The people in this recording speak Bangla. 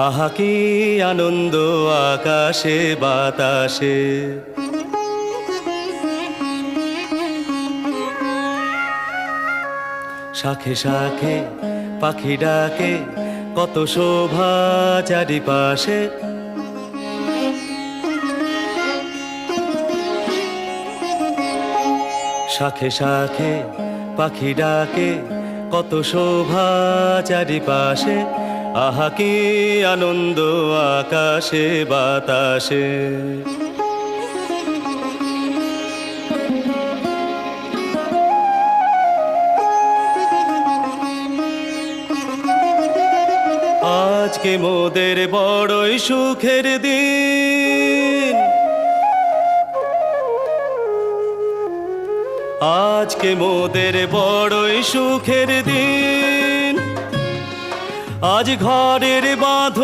আহা কি আনন্দ আকাশে বাতাসে, শাখে শাখে পাখি ডাকে, কত শোভা চারিপাশে। শাখে শাখে পাখি ডাকে, কত শোভা চারিপাশে। আহা কি আনন্দ আকাশে বাতাসে। আজকে মোদের বড়ই সুখের দিন, আজকে মোদের বড়ই সুখের দিন। আজ ঘরের বাঁধন